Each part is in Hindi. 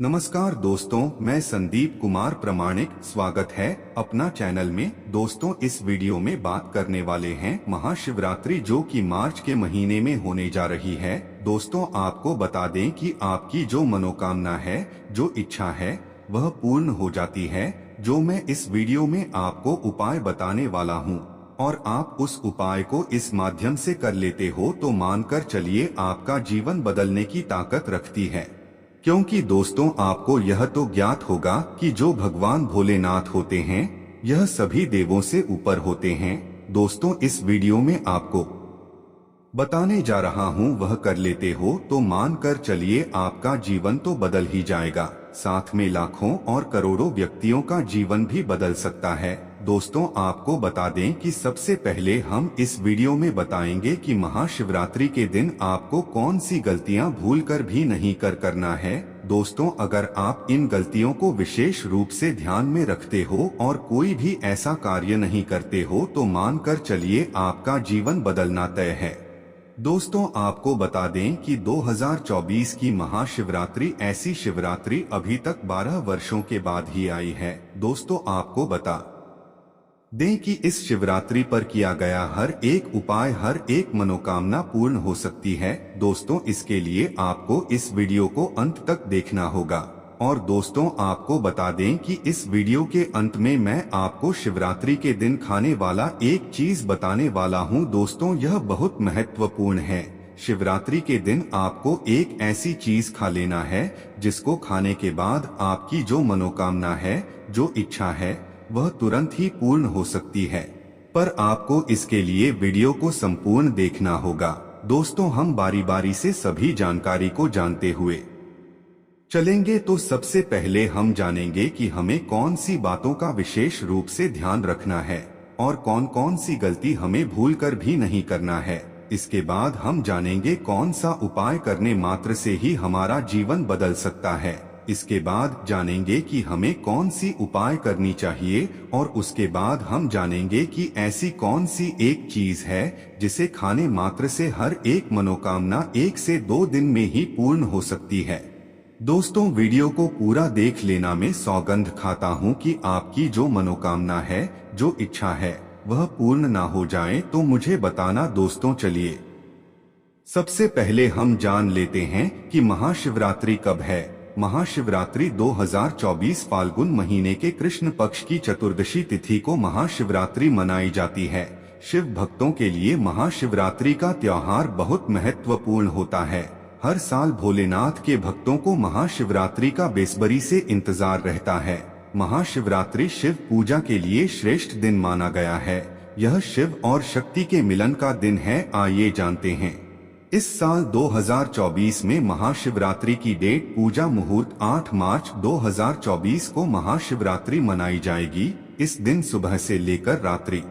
नमस्कार दोस्तों, मैं संदीप कुमार प्रमाणिक स्वागत है अपना चैनल में। दोस्तों, इस वीडियो में बात करने वाले हैं महाशिवरात्रि, जो कि मार्च के महीने में होने जा रही है। दोस्तों, आपको बता दें कि आपकी जो मनोकामना है, जो इच्छा है, वह पूर्ण हो जाती है। जो मैं इस वीडियो में आपको उपाय बताने वाला हूँ, और आप उस उपाय को इस माध्यम से कर लेते हो तो मानकर चलिए आपका जीवन बदलने की ताकत रखती है। क्योंकि दोस्तों, आपको यह तो ज्ञात होगा कि जो भगवान भोलेनाथ होते हैं, यह सभी देवों से ऊपर होते हैं। दोस्तों, इस वीडियो में आपको बताने जा रहा हूँ वह कर लेते हो तो मानकर चलिए आपका जीवन तो बदल ही जाएगा, साथ में लाखों और करोड़ों व्यक्तियों का जीवन भी बदल सकता है। दोस्तों, आपको बता दें कि सबसे पहले हम इस वीडियो में बताएंगे कि महाशिवरात्रि के दिन आपको कौन सी गलतियां भूलकर भी नहीं करना है। दोस्तों, अगर आप इन गलतियों को विशेष रूप से ध्यान में रखते हो और कोई भी ऐसा कार्य नहीं करते हो तो मानकर चलिए आपका जीवन बदलना तय है। दोस्तों, आपको बता दें कि 2024 की महाशिवरात्रि ऐसी शिवरात्रि अभी तक 12 वर्षों के बाद ही आई है। दोस्तों, आपको बता दें कि इस शिवरात्रि पर किया गया हर एक उपाय, हर एक मनोकामना पूर्ण हो सकती है। दोस्तों, इसके लिए आपको इस वीडियो को अंत तक देखना होगा। और दोस्तों, आपको बता दें कि इस वीडियो के अंत में मैं आपको शिवरात्रि के दिन खाने वाला एक चीज बताने वाला हूं। दोस्तों, यह बहुत महत्वपूर्ण है। शिवरात्रि के दिन आपको एक ऐसी चीज खा लेना है जिसको खाने के बाद आपकी जो मनोकामना है, जो इच्छा है, वह तुरंत ही पूर्ण हो सकती है। पर आपको इसके लिए वीडियो को संपूर्ण देखना होगा। दोस्तों, हम बारी बारी से सभी जानकारी को जानते हुए चलेंगे। तो सबसे पहले हम जानेंगे कि हमें कौन सी बातों का विशेष रूप से ध्यान रखना है और कौन कौन सी गलती हमें भूलकर भी नहीं करना है। इसके बाद हम जानेंगे कौन सा उपाय करने मात्र से ही हमारा जीवन बदल सकता है। इसके बाद जानेंगे कि हमें कौन सी उपाय करनी चाहिए, और उसके बाद हम जानेंगे कि ऐसी कौन सी एक चीज है जिसे खाने मात्र से हर एक मनोकामना 1 से 2 दिन में ही पूर्ण हो सकती है। दोस्तों, वीडियो को पूरा देख लेना। मैं सौगंध खाता हूँ कि आपकी जो मनोकामना है, जो इच्छा है, वह पूर्ण ना हो जाए तो मुझे बताना। दोस्तों, चलिए सबसे पहले हम जान लेते हैं कि महाशिवरात्रि कब है। महाशिवरात्रि 2024 फाल्गुन महीने के कृष्ण पक्ष की चतुर्दशी तिथि को महाशिवरात्रि मनाई जाती है। शिव भक्तों के लिए महाशिवरात्रि का त्योहार बहुत महत्वपूर्ण होता है। हर साल भोलेनाथ के भक्तों को महाशिवरात्रि का बेसब्री से इंतजार रहता है। महाशिवरात्रि शिव पूजा के लिए श्रेष्ठ दिन माना गया है। यह शिव और शक्ति के मिलन का दिन है। आइए जानते हैं। इस साल 2024 में महाशिवरात्रि की डेट पूजा मुहूर्त 8 मार्च 2024 को महाशिवरात्रि मनाई जाएगी। इस दिन सुबह से लेकर रात्रि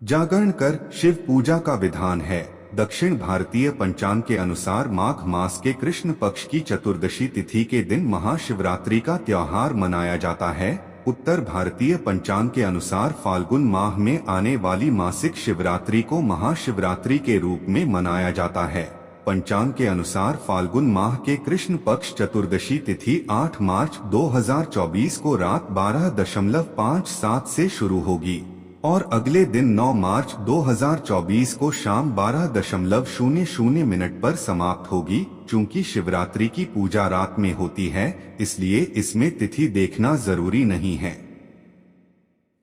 जागरण कर शिव पूजा का विधान है। दक्षिण भारतीय पंचांग के अनुसार माघ मास के कृष्ण पक्ष की चतुर्दशी तिथि के दिन महाशिवरात्रि का त्योहार मनाया जाता है। उत्तर भारतीय पंचांग के अनुसार फाल्गुन माह में आने वाली मासिक शिवरात्रि को महाशिवरात्रि के रूप में मनाया जाता है। पंचांग के अनुसार फाल्गुन माह के कृष्ण पक्ष चतुर्दशी तिथि 8 मार्च 2024 को रात 12:57 से शुरू होगी और अगले दिन 9 मार्च 2024 को शाम 12:00 पर समाप्त होगी। चूंकि शिवरात्रि की पूजा रात में होती है, इसलिए इसमें तिथि देखना जरूरी नहीं है।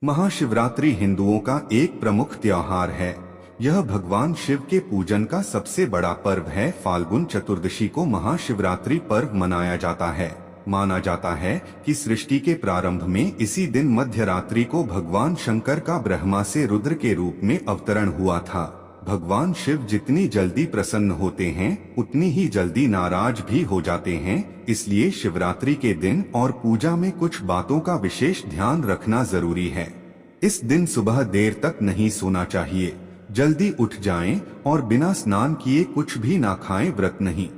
महाशिवरात्रि हिंदुओं का एक प्रमुख त्योहार है। यह भगवान शिव के पूजन का सबसे बड़ा पर्व है। फाल्गुन चतुर्दशी को महाशिवरात्रि पर्व मनाया जाता है। माना जाता है कि सृष्टि के प्रारंभ में इसी दिन मध्य रात्रि को भगवान शंकर का ब्रह्मा से रुद्र के रूप में अवतरण हुआ था। भगवान शिव जितनी जल्दी प्रसन्न होते हैं, उतनी ही जल्दी नाराज भी हो जाते हैं। इसलिए शिवरात्रि के दिन और पूजा में कुछ बातों का विशेष ध्यान रखना जरूरी है। इस दिन सुबह देर तक नहीं सोना चाहिए। जल्दी उठ जाएं और बिना स्नान किए कुछ भी ना खाएं। व्रत नहीं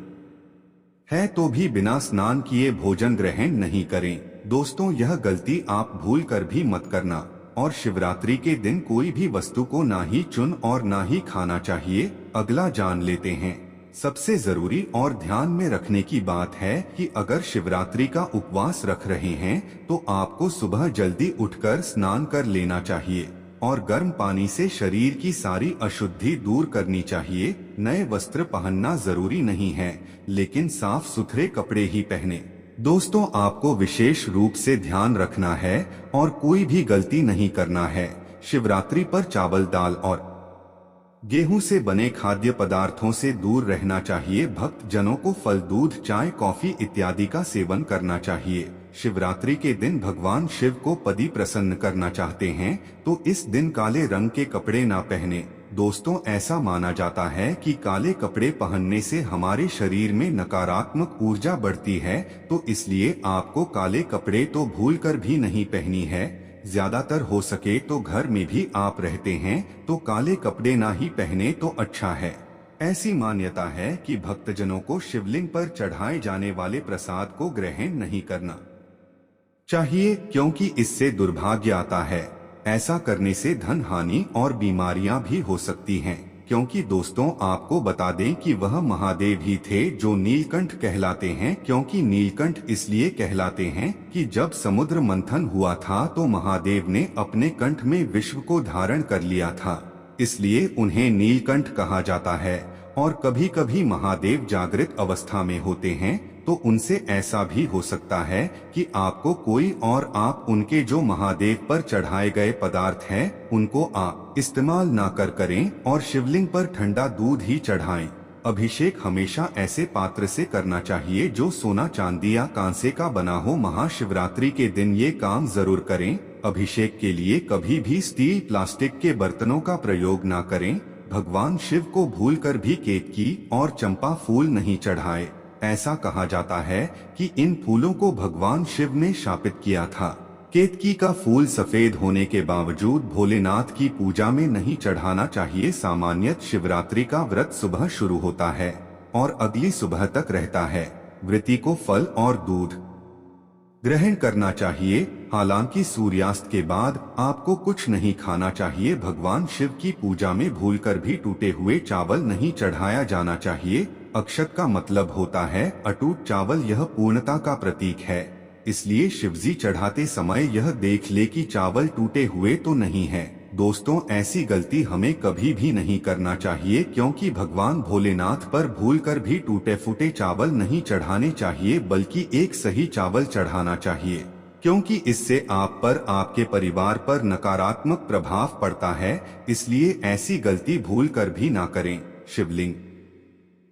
है तो भी बिना स्नान किए भोजन ग्रहण नहीं करें। दोस्तों, यह गलती आप भूल कर भी मत करना। और शिवरात्रि के दिन कोई भी वस्तु को ना ही चुन और ना ही खाना चाहिए। अगला जान लेते हैं सबसे जरूरी और ध्यान में रखने की बात है कि अगर शिवरात्रि का उपवास रख रहे हैं तो आपको सुबह जल्दी उठकर स्नान कर लेना चाहिए और गर्म पानी से शरीर की सारी अशुद्धि दूर करनी चाहिए। नए वस्त्र पहनना जरूरी नहीं है, लेकिन साफ सुथरे कपड़े ही पहने। दोस्तों, आपको विशेष रूप से ध्यान रखना है और कोई भी गलती नहीं करना है। शिवरात्रि पर चावल, दाल और गेहूं से बने खाद्य पदार्थों से दूर रहना चाहिए। भक्त जनों को फल, दूध, चाय, कॉफी इत्यादि का सेवन करना चाहिए। शिवरात्रि के दिन भगवान शिव को पति प्रसन्न करना चाहते हैं तो इस दिन काले रंग के कपड़े ना पहने। दोस्तों, ऐसा माना जाता है कि काले कपड़े पहनने से हमारे शरीर में नकारात्मक ऊर्जा बढ़ती है, तो इसलिए आपको काले कपड़े तो भूलकर भी नहीं पहनी है। ज्यादातर हो सके तो घर में भी आप रहते हैं तो काले कपड़े ना ही पहने तो अच्छा है। ऐसी मान्यता है कि भक्तजनों को शिवलिंग पर चढ़ाए जाने वाले प्रसाद को ग्रहण नहीं करना चाहिए, क्योंकि इससे दुर्भाग्य आता है। ऐसा करने से धन हानि और बीमारियां भी हो सकती हैं। क्योंकि दोस्तों, आपको बता दें कि वह महादेव ही थे जो नीलकंठ कहलाते हैं। क्योंकि नीलकंठ इसलिए कहलाते हैं कि जब समुद्र मंथन हुआ था तो महादेव ने अपने कंठ में विश्व को धारण कर लिया था, इसलिए उन्हें नीलकंठ कहा जाता है। और कभी कभी महादेव जागृत अवस्था में होते हैं तो उनसे ऐसा भी हो सकता है कि आपको कोई और आप उनके जो महादेव पर चढ़ाए गए पदार्थ हैं उनको आप इस्तेमाल ना करें और शिवलिंग पर ठंडा दूध ही चढ़ाएं। अभिषेक हमेशा ऐसे पात्र से करना चाहिए जो सोना, चांदी या कांसे का बना हो। महाशिवरात्रि के दिन ये काम जरूर करें। अभिषेक के लिए कभी भी स्टील, प्लास्टिक के बर्तनों का प्रयोग ना करें। भगवान शिव को भूलकर भी केतकी और चंपा फूल नहीं चढ़ाए। ऐसा कहा जाता है कि इन फूलों को भगवान शिव ने शापित किया था। केतकी का फूल सफेद होने के बावजूद भोलेनाथ की पूजा में नहीं चढ़ाना चाहिए। सामान्यतः शिवरात्रि का व्रत सुबह शुरू होता है और अगली सुबह तक रहता है। व्रती को फल और दूध ग्रहण करना चाहिए। हालांकि सूर्यास्त के बाद आपको कुछ नहीं खाना चाहिए। भगवान शिव की पूजा में भूलकर भी टूटे हुए चावल नहीं चढ़ाया जाना चाहिए। अक्षत का मतलब होता है अटूट चावल, यह पूर्णता का प्रतीक है। इसलिए शिवजी चढ़ाते समय यह देख ले कि चावल टूटे हुए तो नहीं है। दोस्तों, ऐसी गलती हमें कभी भी नहीं करना चाहिए, क्योंकि भगवान भोलेनाथ पर भूलकर भी टूटे फूटे चावल नहीं चढ़ाने चाहिए, बल्कि एक सही चावल चढ़ाना चाहिए, क्योंकि इससे आप पर, आपके परिवार पर नकारात्मक प्रभाव पड़ता है। इसलिए ऐसी गलती भूलकर भी ना करें। शिवलिंग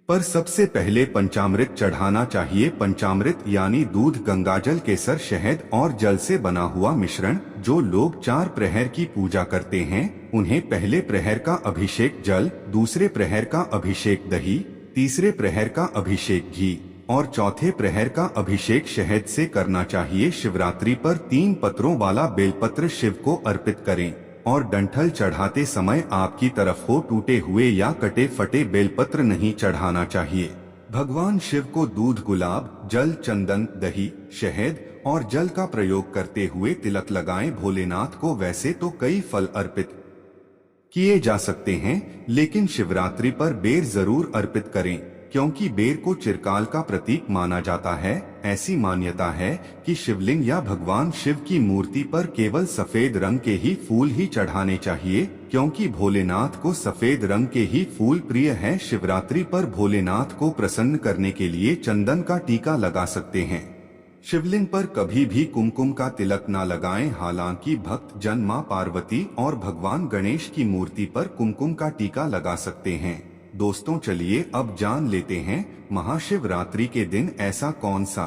पर सबसे पहले पंचामृत चढ़ाना चाहिए। पंचामृत यानी दूध, गंगाजल, केसर, शहद और जल से बना हुआ मिश्रण। जो लोग 4 प्रहर की पूजा करते हैं उन्हें पहले प्रहर का अभिषेक जल, दूसरे प्रहर का अभिषेक दही, तीसरे प्रहर का अभिषेक घी और चौथे प्रहर का अभिषेक शहद से करना चाहिए। शिवरात्रि पर 3 पत्रों वाला बेलपत्र शिव को अर्पित करें और डंठल चढ़ाते समय आपकी तरफ हो टूटे हुए या कटे फटे बेलपत्र नहीं चढ़ाना चाहिए। भगवान शिव को दूध, गुलाब जल, चंदन, दही, शहद और जल का प्रयोग करते हुए तिलक लगाएं। भोलेनाथ को वैसे तो कई फल अर्पित किए जा सकते हैं, लेकिन शिवरात्रि पर बेर जरूर अर्पित करें, क्योंकि बेर को चिरकाल का प्रतीक माना जाता है। ऐसी मान्यता है कि शिवलिंग या भगवान शिव की मूर्ति पर केवल सफेद रंग के ही फूल ही चढ़ाने चाहिए, क्योंकि भोलेनाथ को सफेद रंग के ही फूल प्रिय है। शिवरात्रि पर भोलेनाथ को प्रसन्न करने के लिए चंदन का टीका लगा सकते हैं। शिवलिंग पर कभी भी कुमकुम का तिलक ना लगाएं। हालांकि भक्त जन मां पार्वती और भगवान गणेश की मूर्ति पर कुमकुम का टीका लगा सकते हैं। दोस्तों, चलिए अब जान लेते हैं महाशिवरात्रि के दिन ऐसा कौन सा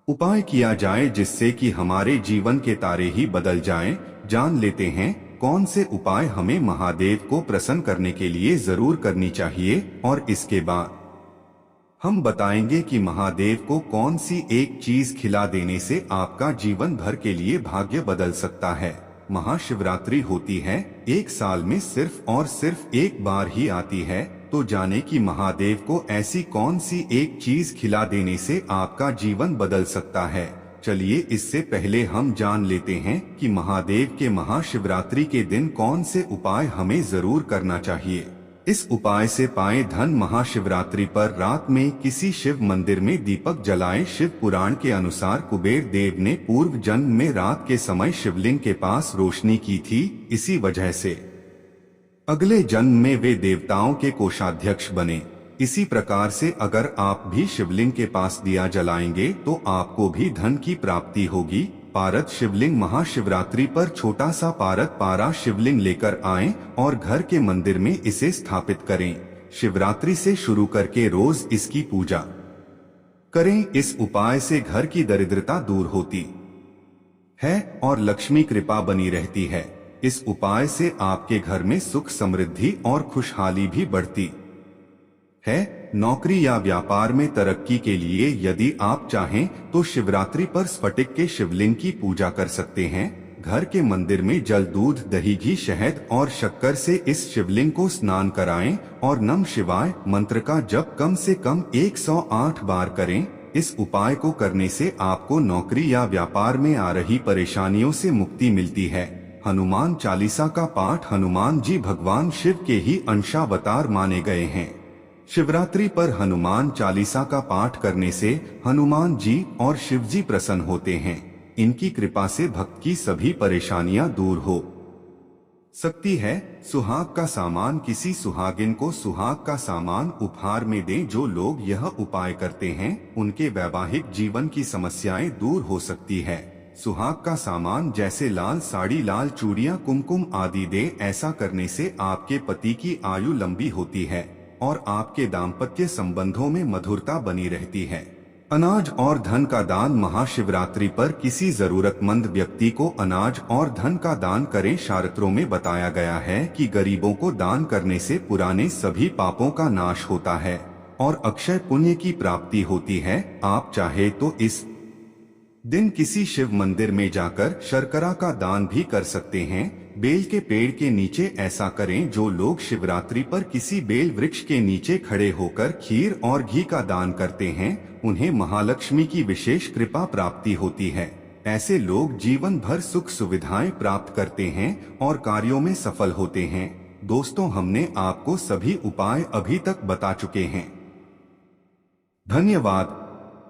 उपाय किया जाए जिससे कि हमारे जीवन के तारे ही बदल जाएं। जान लेते हैं कौन से उपाय हमें महादेव को प्रसन्न करने के लिए जरूर करनी चाहिए, और इसके बाद हम बताएंगे कि महादेव को कौन सी एक चीज खिला देने से आपका जीवन भर के लिए भाग्य बदल सकता है। महाशिवरात्रि होती है 1 साल में सिर्फ और सिर्फ एक बार ही आती है, तो जाने कि महादेव को ऐसी कौन सी एक चीज खिला देने से आपका जीवन बदल सकता है। चलिए इससे पहले हम जान लेते हैं कि महादेव के महाशिवरात्रि के दिन कौन से उपाय हमें जरूर करना चाहिए। इस उपाय से पाए धन। महाशिवरात्रि पर रात में किसी शिव मंदिर में दीपक जलाएं। शिव पुराण के अनुसार कुबेर देव ने पूर्व जन्म में रात के समय शिवलिंग के पास रोशनी की थी, इसी वजह से अगले जन्म में वे देवताओं के कोषाध्यक्ष बने। इसी प्रकार से अगर आप भी शिवलिंग के पास दिया जलाएंगे तो आपको भी धन की प्राप्ति होगी। पारद शिवलिंग। महाशिवरात्रि पर छोटा सा पारद पारा शिवलिंग लेकर आएं और घर के मंदिर में इसे स्थापित करें। शिवरात्रि से शुरू करके रोज इसकी पूजा करें। इस उपाय से घर की दरिद्रता दूर होती है और लक्ष्मी कृपा बनी रहती है। इस उपाय से आपके घर में सुख समृद्धि और खुशहाली भी बढ़ती है। नौकरी या व्यापार में तरक्की के लिए यदि आप चाहें तो शिवरात्रि पर स्फटिक के शिवलिंग की पूजा कर सकते हैं। घर के मंदिर में जल, दूध, दही, घी, शहद और शक्कर से इस शिवलिंग को स्नान कराएं और नम शिवाय मंत्र का जप कम से कम 108 बार करें। इस उपाय को करने से आपको नौकरी या व्यापार में आ रही परेशानियों से मुक्ति मिलती है। हनुमान चालीसा का पाठ। हनुमान जी भगवान शिव के ही अंशावतार माने गए हैं। शिवरात्रि पर हनुमान चालीसा का पाठ करने से हनुमान जी और शिव जी प्रसन्न होते हैं। इनकी कृपा से भक्त की सभी परेशानियां दूर हो सकती है। सुहाग का सामान। किसी सुहागिन को सुहाग का सामान उपहार में दें। जो लोग यह उपाय करते हैं उनके वैवाहिक जीवन की समस्याएं दूर हो सकती है। सुहाग का सामान जैसे लाल साड़ी, लाल चूड़ियां, कुमकुम आदि दें। ऐसा करने से आपके पति की आयु लंबी होती है और आपके दाम्पत्य संबंधों में मधुरता बनी रहती है। अनाज और धन का दान। महाशिवरात्रि पर किसी जरूरतमंद व्यक्ति को अनाज और धन का दान करें। शास्त्रों में बताया गया है कि गरीबों को दान करने से पुराने सभी पापों का नाश होता है और अक्षय पुण्य की प्राप्ति होती है। आप चाहे तो इस दिन किसी शिव मंदिर में जाकर शर्करा का दान भी कर सकते हैं। बेल के पेड़ के नीचे ऐसा करें। जो लोग शिवरात्रि पर किसी बेल वृक्ष के नीचे खड़े होकर खीर और घी का दान करते हैं उन्हें महालक्ष्मी की विशेष कृपा प्राप्ति होती है। ऐसे लोग जीवन भर सुख सुविधाएं प्राप्त करते हैं और कार्यों में सफल होते हैं। दोस्तों, हमने आपको सभी उपाय अभी तक बता चुके हैं। धन्यवाद।